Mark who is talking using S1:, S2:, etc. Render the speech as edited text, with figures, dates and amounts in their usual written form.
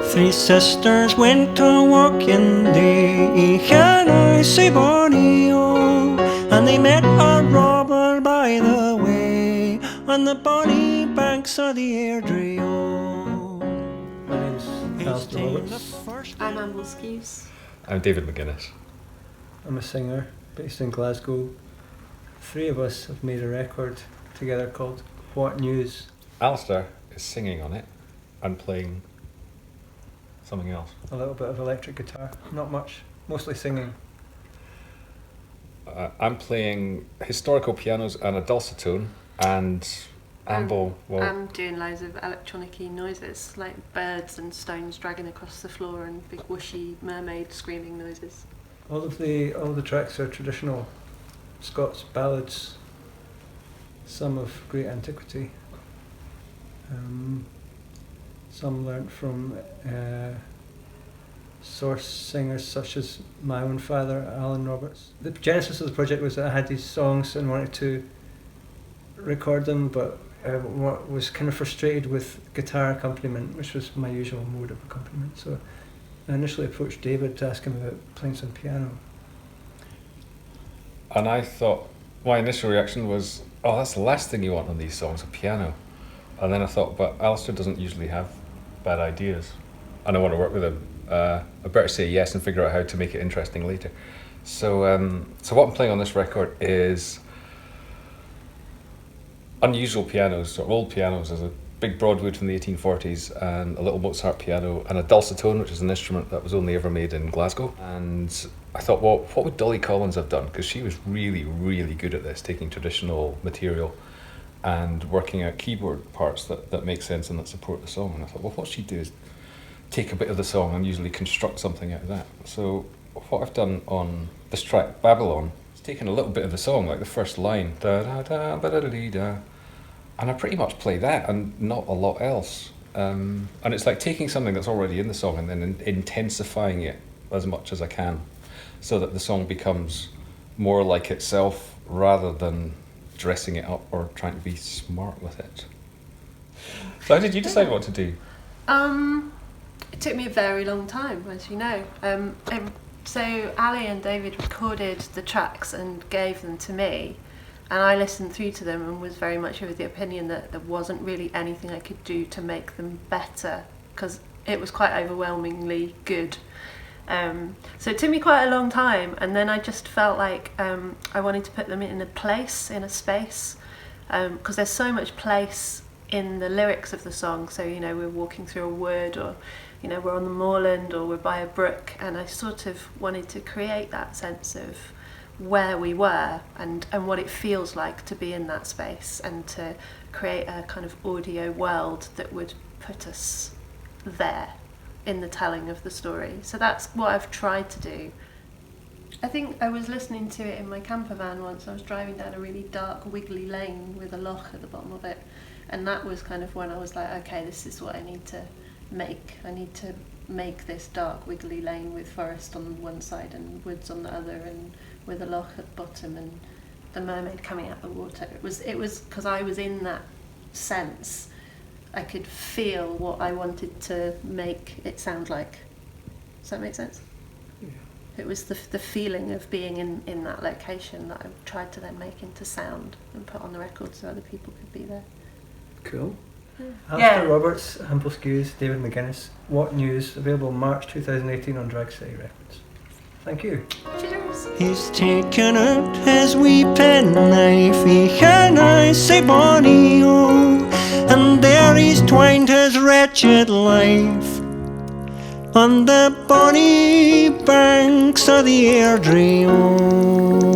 S1: Three sisters went a walking day, can I say bonny oh, and they met a robber by the way, on the bonny banks of the Airdrie oh.
S2: My name's Alasdair.
S3: I'm Amble Skuse.
S4: I'm David McGuinness.
S2: I'm a singer based in Glasgow. Three of us have made a record together called What News.
S4: Alasdair is singing on it and playing something else.
S2: A little bit of electric guitar, not much, mostly singing.
S4: I'm playing historical pianos and a dulcitone, and Amble,
S3: I'm doing loads of electronic-y noises, like birds and stones dragging across the floor and big whooshy mermaid screaming noises.
S2: All the tracks are traditional Scots ballads, some of great antiquity. Some learnt from source singers such as my own father, Alan Roberts. The genesis of the project was that I had these songs and wanted to record them, but was kind of frustrated with guitar accompaniment, which was my usual mode of accompaniment. So I initially approached David to ask him about playing some piano.
S4: And I thought, my initial reaction was, oh, that's the last thing you want on these songs, a piano. And then I thought, but Alasdair doesn't usually have bad ideas, and I want to work with him. I better say yes and figure out how to make it interesting later. So what I'm playing on this record is unusual pianos, or old pianos. There's a big Broadwood from the 1840s and a little Mozart piano and a dulcitone, which is an instrument that was only ever made in Glasgow. And I thought, well, what would Dolly Collins have done? Because she was really, really good at this, taking traditional material and working out keyboard parts that make sense and that support the song. And I thought, well, what she'd do is take a bit of the song and usually construct something out of that. So what I've done on this track, Babylon, is taken a little bit of the song, like the first line, da da da ba da da dee da, and I pretty much play that and not a lot else. And it's like taking something that's already in the song and then intensifying it as much as I can, so that the song becomes more like itself rather than dressing it up or trying to be smart with it. So how did you decide what to do?
S3: It took me a very long time, as you know. So Ali and David recorded the tracks and gave them to me, and I listened through to them and was very much of the opinion that there wasn't really anything I could do to make them better, because it was quite overwhelmingly good. So it took me quite a long time, and then I just felt like I wanted to put them in a place, in a space, because there's so much place in the lyrics of the song. So, you know, we're walking through a wood, or, you know, we're on the moorland, or we're by a brook, and I sort of wanted to create that sense of where we were and what it feels like to be in that space, and to create a kind of audio world that would put us there in the telling of the story. So that's what I've tried to do. I think I was listening to it in my camper van once. I was driving down a really dark, wiggly lane with a loch at the bottom of it, and that was kind of when I was like, okay, this is what I need to make. I need to make this dark, wiggly lane with forest on one side and woods on the other, and with a loch at the bottom and the mermaid coming out of the water. It was because I was in that sense. I could feel what I wanted to make it sound like. Does that make sense?
S2: Yeah.
S3: It was the feeling of being in that location that I tried to then make into sound and put on the record so other people could be there.
S2: Cool.
S3: Yeah.
S2: Alasdair Roberts, Amble Skuse, David McGuinness. What News? Available March 2018 on Drag City Records. Thank you.
S3: Cheers.
S1: He's taken out his wee penknife, can I say bonny oh, and there he's twined his wretched life on the bonny banks of the Airdrie oh.